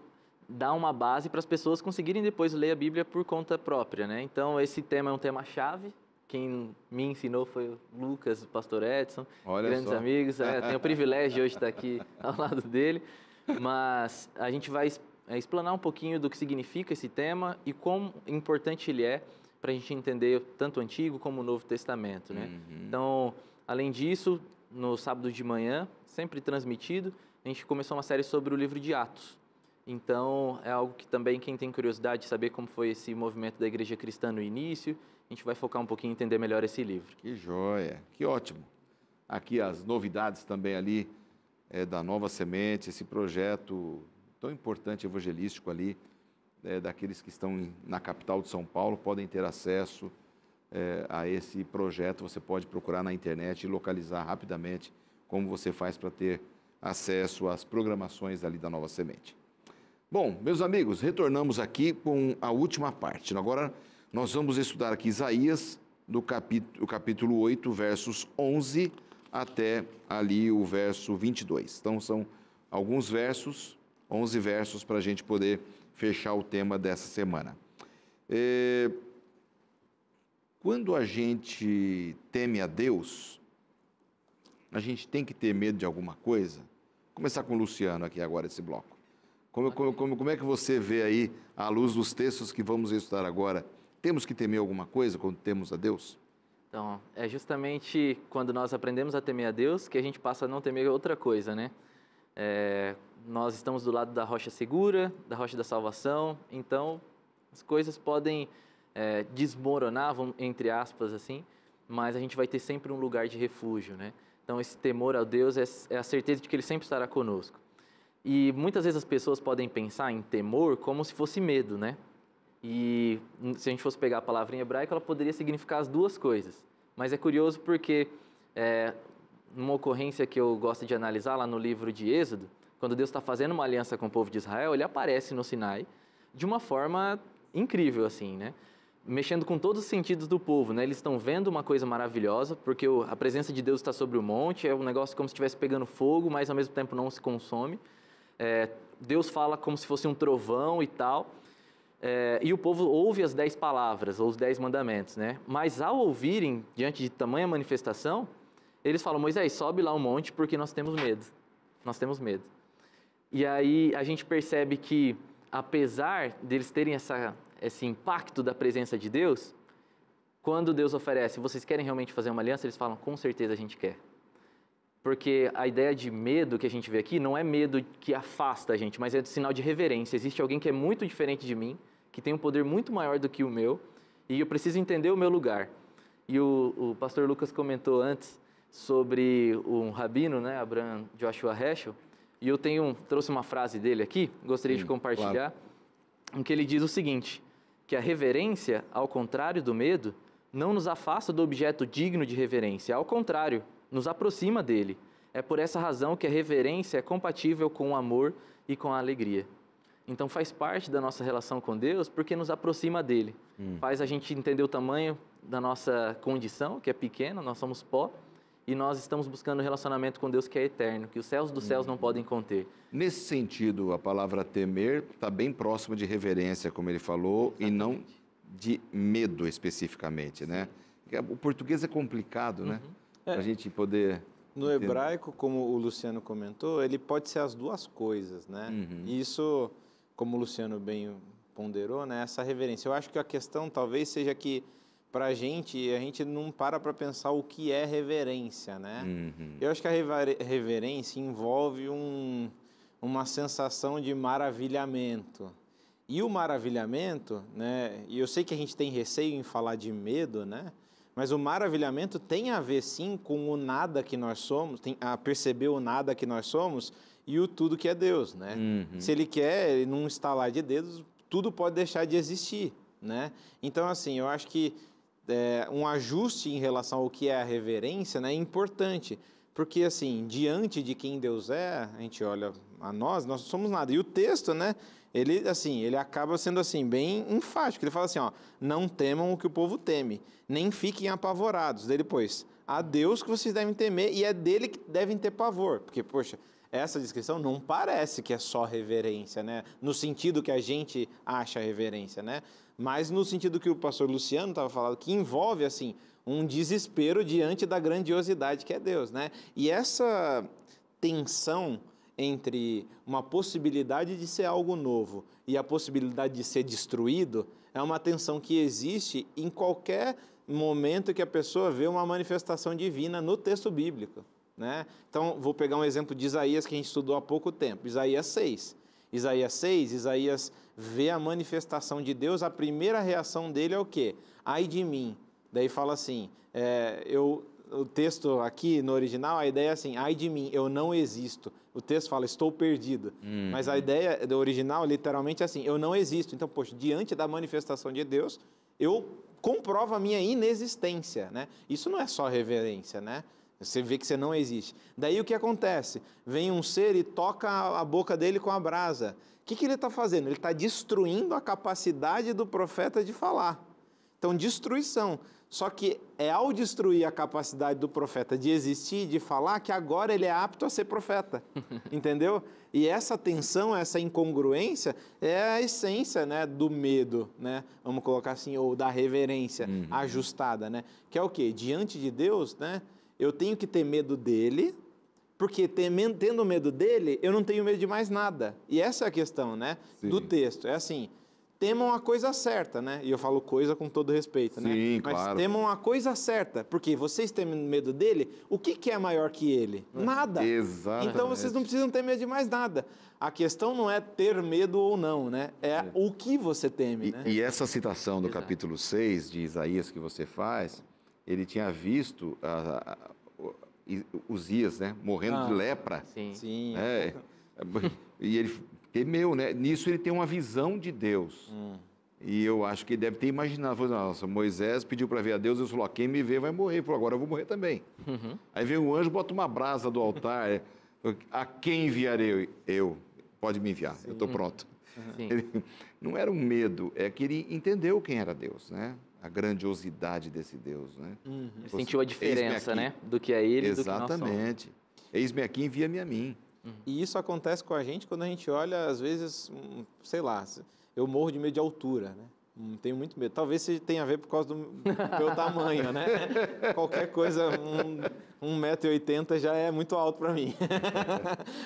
dar uma base para as pessoas conseguirem depois ler a Bíblia por conta própria, né? Então, esse tema é um tema-chave. Quem me ensinou foi o Lucas, o pastor Edson, Olha grandes só. amigos. Eu tenho o privilégio de hoje estar aqui ao lado dele. Mas a gente vai explanar um pouquinho do que significa esse tema e quão importante ele é para a gente entender tanto o Antigo como o Novo Testamento, né? Então, além disso, no sábado de manhã, sempre transmitido, a gente começou uma série sobre o livro de Atos. Então, é algo que também quem tem curiosidade de saber como foi esse movimento da igreja cristã no início, a gente vai focar um pouquinho em entender melhor esse livro. Que joia, que ótimo. Aqui as novidades também ali da Nova Semente, esse projeto tão importante evangelístico ali, daqueles que estão na capital de São Paulo, podem ter acesso a esse projeto. Você pode procurar na internet e localizar rapidamente como você faz para ter acesso às programações ali da Nova Semente. Bom, meus amigos, retornamos aqui com a última parte. Agora nós vamos estudar aqui Isaías, do capítulo 8, versos 11 até ali o verso 22. Então são alguns versos, 11 versos para a gente poder fechar o tema dessa semana. Quando a gente teme a Deus, a gente tem que ter medo de alguma coisa? Vou começar com o Luciano aqui agora, esse bloco. Como é que você vê aí, à luz dos textos que vamos estudar agora, temos que temer alguma coisa quando temos a Deus? Então, é justamente quando nós aprendemos a temer a Deus que a gente passa a não temer outra coisa, né? Nós estamos do lado da rocha segura, da rocha da salvação, então as coisas podem desmoronar, entre aspas, assim, mas a gente vai ter sempre um lugar de refúgio, né? Então, esse temor a Deus é a certeza de que Ele sempre estará conosco. E muitas vezes as pessoas podem pensar em temor como se fosse medo, né? E se a gente fosse pegar a palavra em hebraico, ela poderia significar as duas coisas. Mas é curioso porque, numa ocorrência que eu gosto de analisar lá no livro de Êxodo, quando Deus está fazendo uma aliança com o povo de Israel, Ele aparece no Sinai de uma forma incrível, assim, né? Mexendo com todos os sentidos do povo, né? Eles estão vendo uma coisa maravilhosa, porque a presença de Deus está sobre o monte, é um negócio como se estivesse pegando fogo, mas ao mesmo tempo não se consome. Deus fala como se fosse um trovão e tal, e o povo ouve as 10 palavras, ou os 10 mandamentos, né? Mas ao ouvirem, diante de tamanha manifestação, eles falam: Moisés, sobe lá o monte porque nós temos medo. Nós temos medo. E aí a gente percebe que, apesar deles terem esse impacto da presença de Deus, quando Deus oferece: vocês querem realmente fazer uma aliança? Eles falam: com certeza a gente quer. Porque a ideia de medo que a gente vê aqui não é medo que afasta a gente, mas é sinal de reverência. Existe alguém que é muito diferente de mim, que tem um poder muito maior do que o meu, e eu preciso entender o meu lugar. E o pastor Lucas comentou antes sobre um rabino, né, Abraham Joshua Heschel, e eu trouxe uma frase dele aqui, gostaria de compartilhar, em que ele diz o seguinte, que a reverência, ao contrário do medo, não nos afasta do objeto digno de reverência, ao contrário, nos aproxima dele. É por essa razão que a reverência é compatível com o amor e com a alegria. Então faz parte da nossa relação com Deus porque nos aproxima dele. Faz a gente entender o tamanho da nossa condição, que é pequena, nós somos pó, e nós estamos buscando um relacionamento com Deus que é eterno, que os céus dos céus não podem conter. Nesse sentido, a palavra temer está bem próxima de reverência, como ele falou, exatamente, e não de medo especificamente, né? O português é complicado, né? Para a gente poder... No hebraico, como o Luciano comentou, ele pode ser as duas coisas, né? E isso, como o Luciano bem ponderou, né? Essa reverência. Eu acho que a questão talvez seja que, para a gente não para pensar o que é reverência, né? Eu acho que a reverência envolve uma sensação de maravilhamento. E o maravilhamento, né? E eu sei que a gente tem receio em falar de medo, né? Mas o maravilhamento tem a ver, sim, com o nada que nós somos, tem a perceber o nada que nós somos e o tudo que é Deus, né? Se Ele quer, num estalar de dedos, tudo pode deixar de existir, né? Então, assim, eu acho que um ajuste em relação ao que é a reverência, né, é importante, porque, assim, diante de quem Deus é, a gente olha a nós somos nada. E o texto, né, ele, assim, ele acaba sendo, assim, bem enfático. Ele fala assim, ó, não temam o que o povo teme, nem fiquem apavorados. Daí depois, a Deus que vocês devem temer e é dele que devem ter pavor. Porque, poxa, essa descrição não parece que é só reverência, né? No sentido que a gente acha reverência, né? Mas no sentido que o pastor Luciano estava falando, que envolve, assim, um desespero diante da grandiosidade que é Deus, né? E essa tensão entre uma possibilidade de ser algo novo e a possibilidade de ser destruído é uma tensão que existe em qualquer momento que a pessoa vê uma manifestação divina no texto bíblico, né? Então, vou pegar um exemplo de Isaías que a gente estudou há pouco tempo, Isaías 6. Isaías 6, Isaías vê a manifestação de Deus, a primeira reação dele é o quê? Ai de mim. Daí fala assim, o texto aqui no original, a ideia é assim, ai de mim, eu não existo. O texto fala, estou perdido. Mas a ideia do original, literalmente, é assim, eu não existo. Então, poxa, diante da manifestação de Deus, eu comprovo a minha inexistência, né? Isso não é só reverência, né? Você vê que você não existe. Daí o que acontece? Vem um ser e toca a boca dele com a brasa. O que ele está fazendo? Ele está destruindo a capacidade do profeta de falar. Então, destruição. Só que é ao destruir a capacidade do profeta de existir, de falar, que agora ele é apto a ser profeta. Entendeu? E essa tensão, essa incongruência é a essência, né, do medo, né? Vamos colocar assim, ou da reverência ajustada, né? Que é o quê? Diante de Deus, né? Eu tenho que ter medo dele, porque tendo medo dele, eu não tenho medo de mais nada. E essa é a questão, né, do texto. É assim, temam a coisa certa, né? E eu falo coisa com todo respeito, né? Sim, mas claro. temam a coisa certa, porque vocês têm medo dele, o que é maior que ele? Nada. Exatamente. Então vocês não precisam ter medo de mais nada. A questão não é ter medo ou não, né? É o que você teme, né? E essa citação do capítulo 6 de Isaías que você faz, ele tinha visto Uzias, né, morrendo de lepra. Sim. Né? E ele temeu, né? Nisso ele tem uma visão de Deus. E eu acho que ele deve ter imaginado, falou, nossa, Moisés pediu para ver a Deus, Deus falou, quem me vê vai morrer, falou, agora eu vou morrer também. Aí vem um anjo, bota uma brasa do altar, a quem enviarei? Eu, pode me enviar, eu estou pronto. Ele, não era um medo, é que ele entendeu quem era Deus, né? A grandiosidade desse Deus, né? Ele sentiu a diferença, né? Do que é ele e do que nós somos. Exatamente. Eis-me aqui, envia-me a mim. E isso acontece com a gente quando a gente olha, às vezes, sei lá, eu morro de medo de altura, né? Tenho muito medo. Talvez tenha a ver por causa do meu tamanho, né? Qualquer coisa, 1,80 m já é muito alto para mim.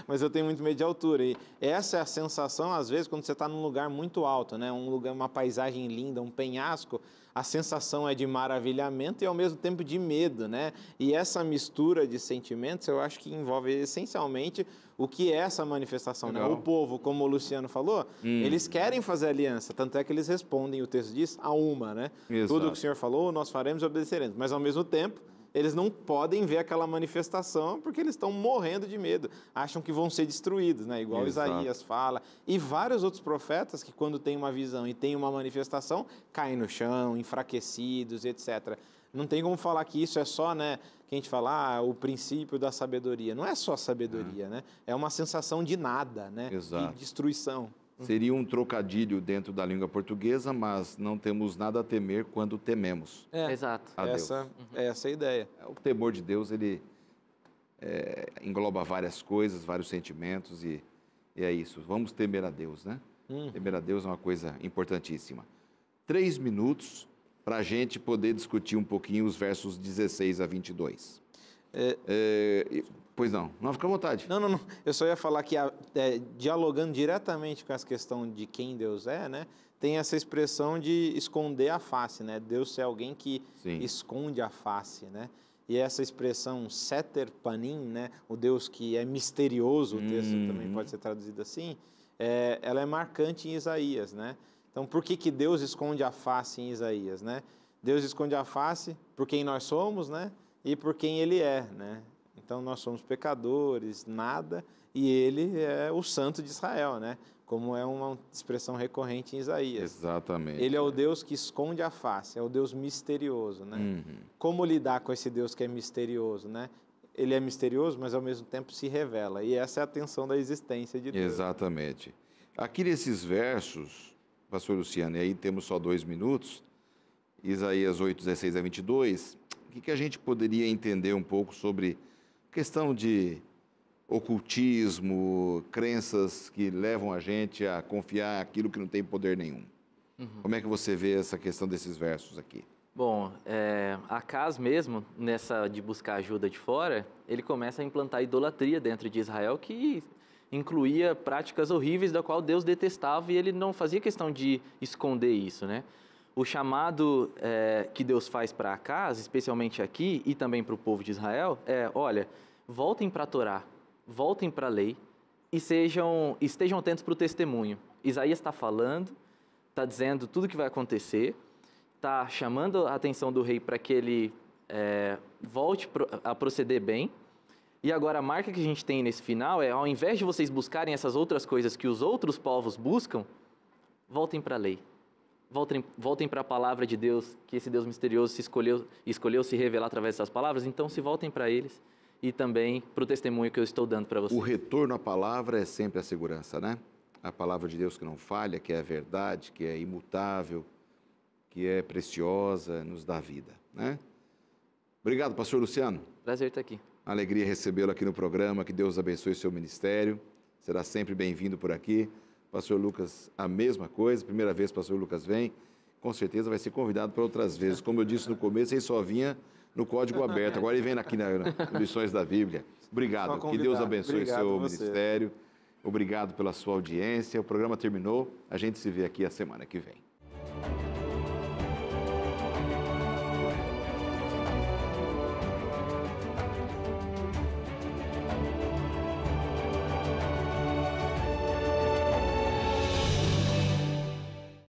Mas eu tenho muito medo de altura. E essa é a sensação, às vezes, quando você está num lugar muito alto, né? Um lugar, uma paisagem linda, um penhasco, a sensação é de maravilhamento e, ao mesmo tempo, de medo, né? E essa mistura de sentimentos, eu acho que envolve, essencialmente, o que é essa manifestação, né? O povo, como o Luciano falou, eles querem fazer aliança, tanto é que eles respondem, o texto diz, a uma, né? Exato. Tudo o que o Senhor falou, nós faremos e obedeceremos. Mas, ao mesmo tempo, eles não podem ver aquela manifestação porque eles estão morrendo de medo, acham que vão ser destruídos, né? Igual Isaías fala. E vários outros profetas que, quando têm uma visão e têm uma manifestação, caem no chão, enfraquecidos, etc. Não tem como falar que isso é só, né, que a gente fala, o princípio da sabedoria. Não é só sabedoria, né? É uma sensação de nada, né? Exato. De destruição. Seria um trocadilho dentro da língua portuguesa, mas não temos nada a temer quando tememos. Exato. A Deus. Essa é a ideia. O temor de Deus, ele engloba várias coisas, vários sentimentos e é isso. Vamos temer a Deus, né? Temer a Deus é uma coisa importantíssima. 3 minutos para a gente poder discutir um pouquinho os versos 16 a 22. Pois não, fica à vontade. Não. Eu só ia falar que, dialogando diretamente com essa questão de quem Deus é, né? Tem essa expressão de esconder a face, né? Deus é alguém que esconde a face, né? E essa expressão seter panim, né? O Deus que é misterioso, o texto também pode ser traduzido assim, ela é marcante em Isaías, né? Então, por que Deus esconde a face em Isaías, né? Deus esconde a face por quem nós somos, né? E por quem Ele é, né? Então, nós somos pecadores, nada, e Ele é o Santo de Israel, né? Como é uma expressão recorrente em Isaías. Exatamente. Ele é o Deus que esconde a face, é o Deus misterioso, né? Como lidar com esse Deus que é misterioso, né? Ele é misterioso, mas ao mesmo tempo se revela. E essa é a tensão da existência de Deus. Exatamente. Aqui nesses versos, pastor Luciano, e aí temos só 2 minutos, Isaías 8, 16 a 22, o que a gente poderia entender um pouco sobre questão de ocultismo, crenças que levam a gente a confiar aquilo que não tem poder nenhum? Como é que você vê essa questão desses versos aqui? Bom, Acaz mesmo, nessa de buscar ajuda de fora, ele começa a implantar idolatria dentro de Israel, que incluía práticas horríveis da qual Deus detestava, e ele não fazia questão de esconder isso, né? O chamado que Deus faz para Acaz, especialmente aqui, e também para o povo de Israel, olha, voltem para a Torá, voltem para a lei e estejam atentos para o testemunho. Isaías está falando, está dizendo tudo o que vai acontecer, está chamando a atenção do rei para que ele volte a proceder bem. E agora a marca que a gente tem nesse final ao invés de vocês buscarem essas outras coisas que os outros povos buscam, voltem para a lei. Voltem para a palavra de Deus, que esse Deus misterioso escolheu se revelar através dessas palavras, então se voltem para eles e também para o testemunho que eu estou dando para vocês. O retorno à palavra é sempre a segurança, né? A palavra de Deus que não falha, que é a verdade, que é imutável, que é preciosa, nos dá vida, né? Obrigado, pastor Luciano. Prazer estar aqui. Alegria recebê-lo aqui no programa, que Deus abençoe o seu ministério, será sempre bem-vindo por aqui. Pastor Lucas, a mesma coisa, primeira vez que o pastor Lucas vem, com certeza vai ser convidado para outras vezes. Como eu disse no começo, ele só vinha no código aberto, agora ele vem aqui na Lições da Bíblia. Obrigado, que Deus abençoe o seu ministério, obrigado pela sua audiência, o programa terminou, a gente se vê aqui a semana que vem.